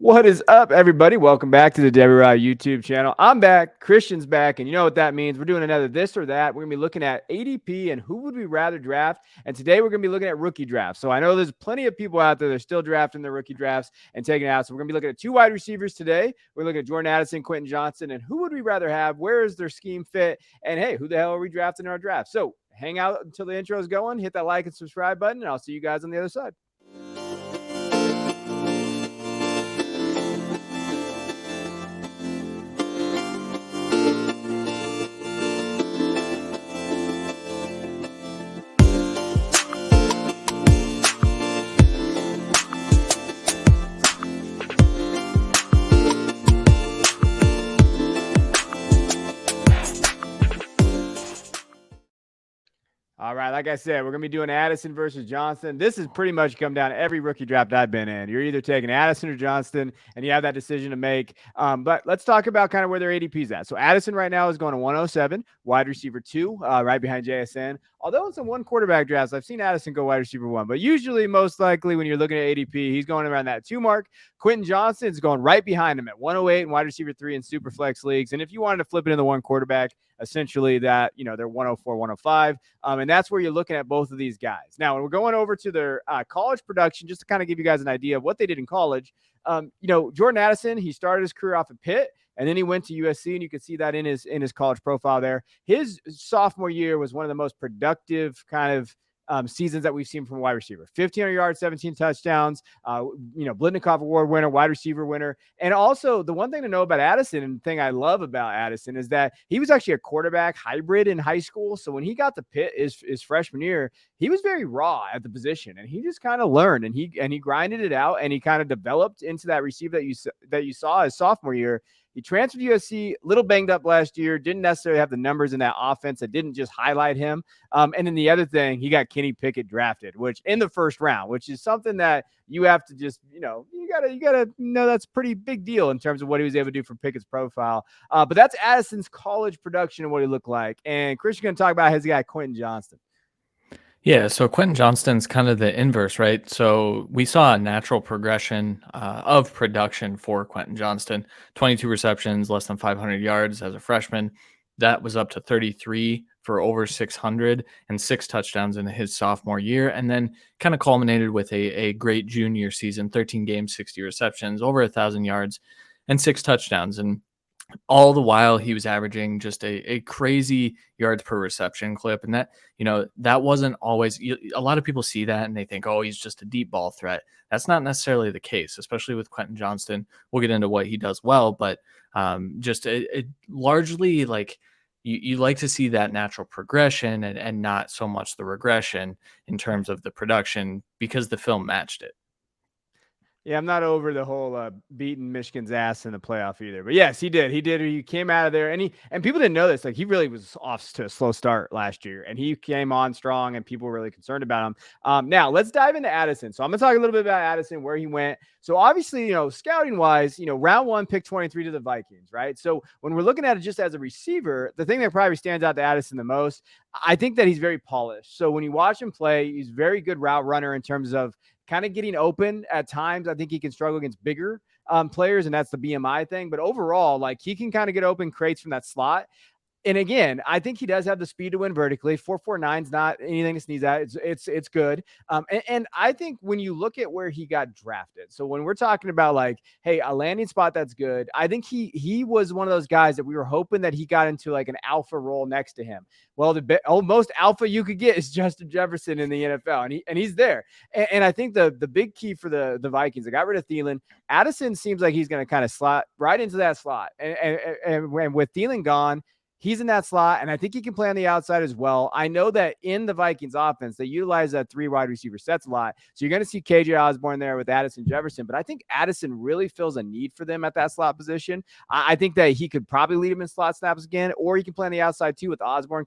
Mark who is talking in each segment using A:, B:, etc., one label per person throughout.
A: What is up, everybody? Welcome back to the Debbie Rye YouTube channel. I'm back, Christian's back, and you know what that means. We're doing another this or that. We're going to be looking at ADP and who would we rather draft. And today we're going to be looking at rookie drafts. So I know there's plenty of people out there that are still drafting their rookie drafts and taking it out. So we're going to be looking at two wide receivers today. We're looking at Jordan Addison, Quentin Johnston, and who would we rather have? Where is their scheme fit? And hey, who the hell are we drafting in our draft? So hang out until the intro is going. Hit that like and subscribe button, and I'll see you guys on the other side. All right, like I said, we're going to be doing Addison versus Johnston. This has pretty much come down to every rookie draft I've been in. You're either taking Addison or Johnston, and you have that decision to make. But let's talk about kind of where their ADP's at. So Addison right now is going to 107, wide receiver 2, right behind JSN. Although in some one quarterback drafts, I've seen Addison go wide receiver 1. But usually, most likely, when you're looking at ADP, he's going around that 2 mark. Quentin Johnston is going right behind him at 108 and wide receiver 3 in super flex leagues. And if you wanted to flip it in the one quarterback, essentially that, they're 104, 105. And that's where you're looking at both of these guys. Now, when we're going over to their college production, just to kind of give you guys an idea of what they did in college, Jordan Addison, he started his career off at Pitt, and then he went to USC, and you can see that in his college profile there. His sophomore year was one of the most productive kind of seasons that we've seen from a wide receiver. 1,500 yards, 17 touchdowns, Blitnikoff Award winner, wide receiver winner. And also the one thing to know about Addison, and the thing I love about Addison, is that he was actually a quarterback hybrid in high school. So when he got to Pitt his freshman year, he was very raw at the position, and he just kind of learned, and he grinded it out, and he kind of developed into that receiver that you saw his sophomore year. He transferred to USC, a little banged up last year, didn't necessarily have the numbers in that offense that didn't just highlight him. And then the other thing, he got Kenny Pickett drafted, which in the first round, which is something that you have to just, you gotta know that's a pretty big deal in terms of what he was able to do for Pickett's profile. But that's Addison's college production and what he looked like. And Christian's going to talk about his guy, Quentin Johnston.
B: Yeah, so Quentin Johnston's kind of the inverse, right? So we saw a natural progression of production for Quentin Johnston. 22 receptions, less than 500 yards as a freshman. That was up to 33 for over 600 and 6 touchdowns in his sophomore year, and then kind of culminated with a great junior season, 13 games, 60 receptions, over 1,000 yards, and 6 touchdowns. And all the while he was averaging just a crazy yards per reception clip. And that wasn't always, a lot of people see that and they think, oh, he's just a deep ball threat. That's not necessarily the case, especially with Quentin Johnston. We'll get into what he does well, but it largely like you like to see that natural progression and not so much the regression in terms of the production because the film matched it.
A: Yeah, I'm not over the whole beating Michigan's ass in the playoff either. But yes, he did. He came out of there, and people didn't know this. Like, he really was off to a slow start last year, and he came on strong, and people were really concerned about him. Now let's dive into Addison. So I'm gonna talk a little bit about Addison, where he went. So obviously, scouting wise, round 1, pick 23 to the Vikings, right? So when we're looking at it just as a receiver, the thing that probably stands out to Addison the most, I think that he's very polished. So when you watch him play, he's very good route runner in terms of kind of getting open at times. I think he can struggle against bigger players, and that's the BMI thing. But overall, like, he can kind of get open creates from that slot. And again, I think he does have the speed to win vertically. 4.49 is not anything to sneeze at. It's good. And I think when you look at where he got drafted, so when we're talking about like, hey, a landing spot that's good, I think he was one of those guys that we were hoping that he got into like an alpha role next to him. Well, the most alpha you could get is Justin Jefferson in the NFL, and he's there. And I think the big key for the Vikings, they got rid of Thielen. Addison seems like he's going to kind of slot right into that slot. And with Thielen gone, he's in that slot, and I think he can play on the outside as well. I know that in the Vikings offense, they utilize that 3 wide receiver sets a lot. So you're going to see KJ Osborne there with Addison Jefferson, but I think Addison really fills a need for them at that slot position. I think that he could probably lead him in slot snaps again, or he can play on the outside too with Osborne.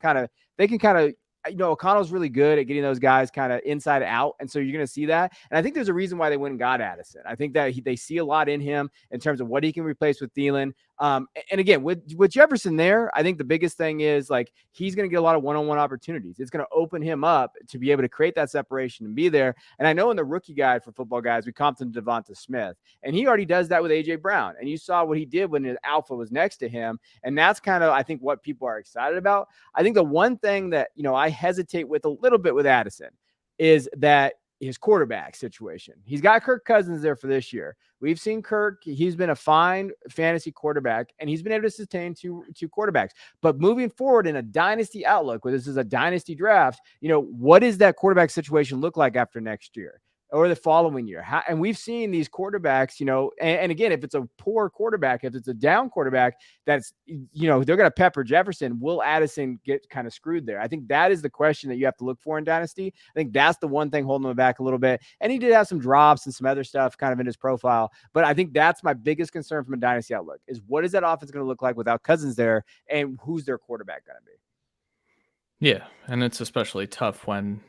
A: They can kind of O'Connell's really good at getting those guys kind of inside out. And so you're going to see that. And I think there's a reason why they went and got Addison. I think that they see a lot in him in terms of what he can replace with Thielen. And again, with Jefferson there, I think the biggest thing is like he's going to get a lot of one-on-one opportunities. It's going to open him up to be able to create that separation and be there. And I know in the rookie guide for Football Guys, we comped him Devonta Smith, and he already does that with AJ Brown. And you saw what he did when his alpha was next to him. And that's kind of, I think, what people are excited about. I think the one thing that, I hesitate with a little bit with Addison is that his quarterback situation. He's got Kirk Cousins there for this year. We've seen Kirk. He's been a fine fantasy quarterback, and he's been able to sustain two quarterbacks. But moving forward in a dynasty outlook, where this is a dynasty draft, what does that quarterback situation look like after next year or the following year? And we've seen these quarterbacks, and again, if it's a poor quarterback, if it's a down quarterback, that's, they're going to pepper Jefferson. Will Addison get kind of screwed there? I think that is the question that you have to look for in dynasty. I think that's the one thing holding him back a little bit. And he did have some drops and some other stuff kind of in his profile. But I think that's my biggest concern from a dynasty outlook is what is that offense going to look like without Cousins there, and who's their quarterback going to be?
B: Yeah. And it's especially tough when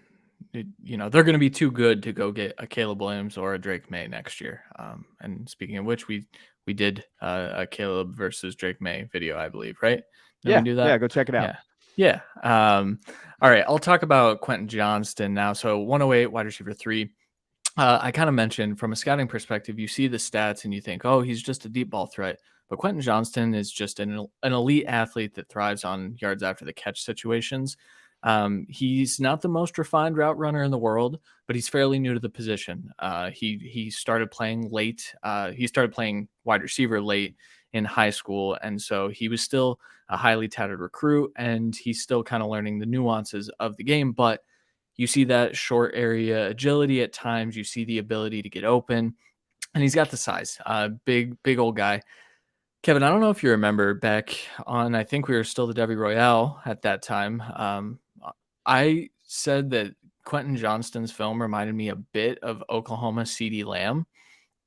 B: they're going to be too good to go get a Caleb Williams or a Drake May next year. And speaking of which, we did a Caleb versus Drake May video, I believe, right?
A: Did we do that? Yeah, go check it out.
B: Yeah. All right, I'll talk about Quentin Johnston now. So 108, wide receiver 3. I kind of mentioned from a scouting perspective, you see the stats and you think, oh, he's just a deep ball threat. But Quentin Johnston is just an elite athlete that thrives on yards after the catch situations. He's not the most refined route runner in the world, but he's fairly new to the position. He started playing late. He started playing wide receiver late in high school. And so he was still a highly touted recruit, and he's still kind of learning the nuances of the game. But you see that short area agility at times. You see the ability to get open, and he's got the size. Big old guy. Kevin, I don't know if you remember back on, I think we were still the Debbie Royale at that time. I said that Quentin Johnston's film reminded me a bit of Oklahoma CeeDee Lamb.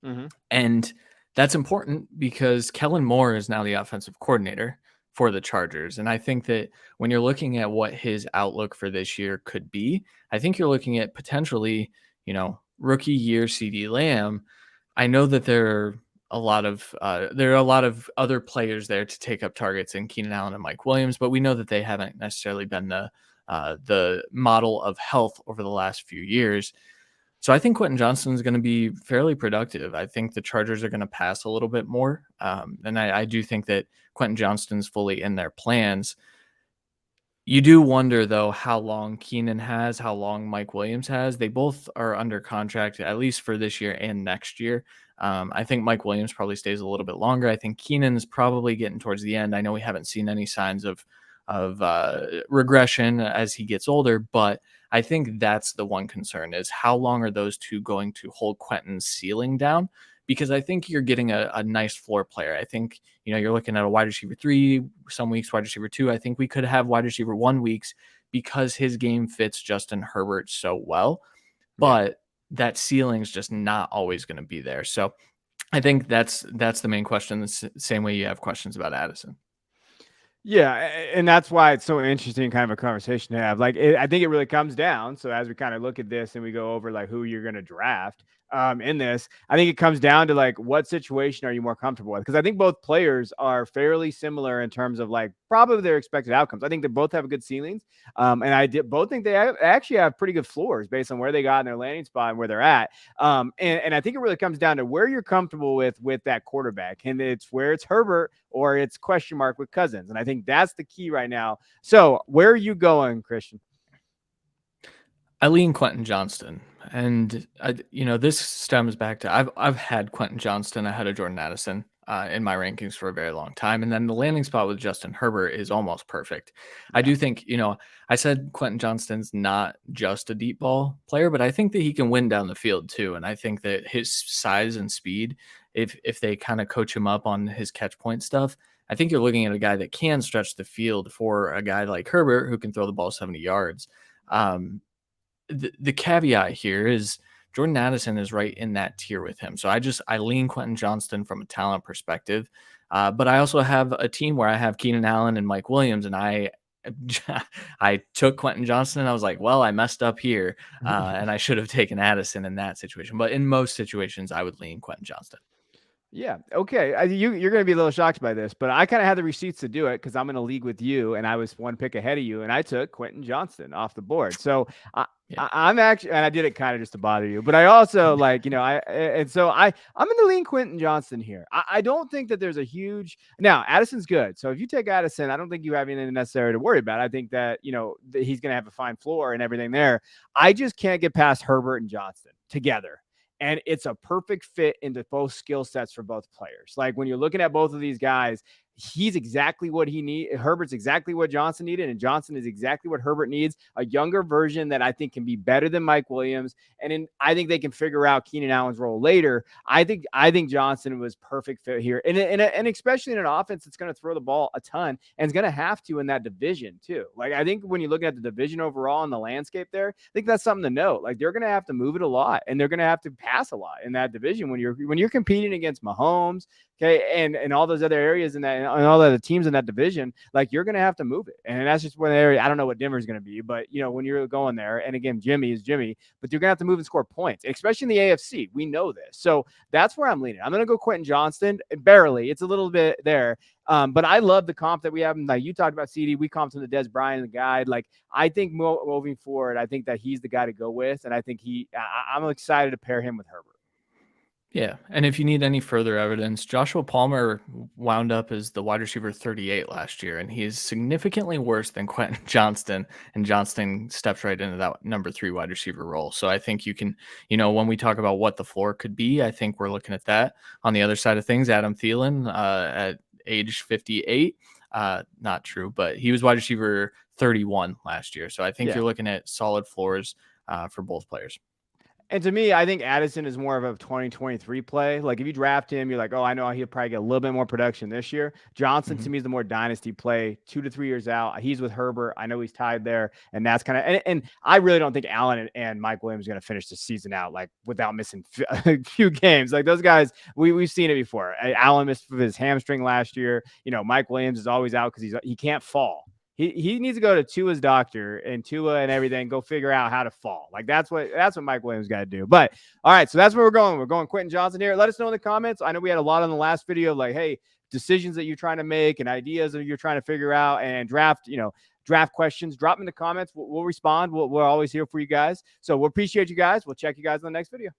A: Mm-hmm.
B: And that's important because Kellen Moore is now the offensive coordinator for the Chargers. And I think that when you're looking at what his outlook for this year could be, I think you're looking at potentially, rookie year CeeDee Lamb. I know that there are a lot of other players there to take up targets in Keenan Allen and Mike Williams, but we know that they haven't necessarily been the model of health over the last few years. So I think Quentin Johnston is going to be fairly productive. I think the Chargers are going to pass a little bit more. And I do think that Quentin Johnston's fully in their plans. You do wonder, though, how long Keenan has, how long Mike Williams has. They both are under contract, at least for this year and next year. I think Mike Williams probably stays a little bit longer. I think Keenan's probably getting towards the end. I know we haven't seen any signs of regression as he gets older, but I think that's the one concern is how long are those two going to hold Quentin's ceiling down? Because I think you're getting a nice floor player. I think, you're looking at a wide receiver 3, some weeks wide receiver 2. I think we could have wide receiver 1 weeks because his game fits Justin Herbert so well, but that ceiling's just not always going to be there. So I think that's the main question. The same way you have questions about Addison.
A: Yeah, and that's why it's so interesting kind of a conversation to have. I think it really comes down. So as we kind of look at this and we go over who you're going to draft in this, I think it comes down to what situation are you more comfortable with? Because I think both players are fairly similar in terms of probably their expected outcomes. I think they both have good ceilings, and I both think they actually have pretty good floors based on where they got in their landing spot and where they're at. And I think it really comes down to where you're comfortable with that quarterback, and it's where it's Herbert or it's question mark with Cousins. And I think that's the key right now. So where are you going, Christian?
B: I lean Quentin Johnston, and this stems back to I've had Quentin Johnston ahead of Jordan Addison in my rankings for a very long time, and then the landing spot with Justin Herbert is almost perfect. Yeah. I do think I said Quentin Johnston's not just a deep ball player, but I think that he can win down the field too, and I think that his size and speed, if they kind of coach him up on his catch point stuff, I think you're looking at a guy that can stretch the field for a guy like Herbert who can throw the ball 70 yards. The caveat here is Jordan Addison is right in that tier with him. So I lean Quentin Johnston from a talent perspective. But I also have a team where I have Keenan Allen and Mike Williams, and I I took Quentin Johnston and I was like, well, I messed up here. And I should have taken Addison in that situation. But in most situations, I would lean Quentin Johnston.
A: Yeah. Okay. You're going to be a little shocked by this, but I kind of had the receipts to do it because I'm in a league with you, and I was one pick ahead of you, and I took Quentin Johnston off the board. So I'm actually, and I did it kind of just to bother you, but I also I'm in the lean Quentin Johnston here. I don't think that there's a huge now. Addison's good, so if you take Addison, I don't think you have anything necessary to worry about. I think that he's going to have a fine floor and everything there. I just can't get past Herbert and Johnston together. And it's a perfect fit into both skill sets for both players. Like when you're looking at both of these guys, he's exactly what he needs. Herbert's exactly what Johnston needed, and Johnston is exactly what Herbert needs. A younger version that I think can be better than Mike Williams, and I think they can figure out Keenan Allen's role later. I think Johnston was perfect fit here, and especially in an offense that's going to throw the ball a ton and is going to have to in that division too. Like I think when you look at the division overall and the landscape there, I think that's something to note. Like they're going to have to move it a lot, and they're going to have to pass a lot in that division when you're competing against Mahomes. Okay, and all those other areas in that, and all the other teams in that division, like you're going to have to move it, and that's just one area. I don't know what Denver's going to be, but when you're going there, and again, Jimmy is Jimmy, but you're going to have to move and score points, especially in the AFC. We know this, so that's where I'm leaning. I'm going to go Quentin Johnston, barely. It's a little bit there, but I love the comp that we have. Like you talked about CD, we comped him to Des Bryant, the guide. Like I think moving forward, I think that he's the guy to go with, and I think I'm excited to pair him with Herbert.
B: Yeah, and if you need any further evidence, Joshua Palmer wound up as the wide receiver 38 last year, and he is significantly worse than Quentin Johnston, and Johnston steps right into that number 3 wide receiver role. So I think you can, when we talk about what the floor could be, I think we're looking at that. On the other side of things, Adam Thielen at age 58, not true, but he was wide receiver 31 last year. So I think you're looking at solid floors for both players.
A: And to me, I think Addison is more of a 2023 play. Like if you draft him, you're like, oh, I know he'll probably get a little bit more production this year. Johnson to me is the more dynasty play, 2 to 3 years out. He's with Herbert. I know he's tied there, and that's kind of and I really don't think Allen and Mike Williams are going to finish the season out like without missing a few games. Like those guys, we've seen it before. Allen missed his hamstring last year. Mike Williams is always out because he can't fall. He needs to go to Tua's doctor and Tua and everything, go figure out how to fall. Like that's what Mike Williams got to do. But all right, so that's where we're going. We're going Quentin Johnston here. Let us know in the comments. I know we had a lot on the last video, like, hey, decisions that you're trying to make and ideas that you're trying to figure out and draft questions. Drop them in the comments. We'll respond. We're always here for you guys. So we'll appreciate you guys. We'll check you guys in the next video.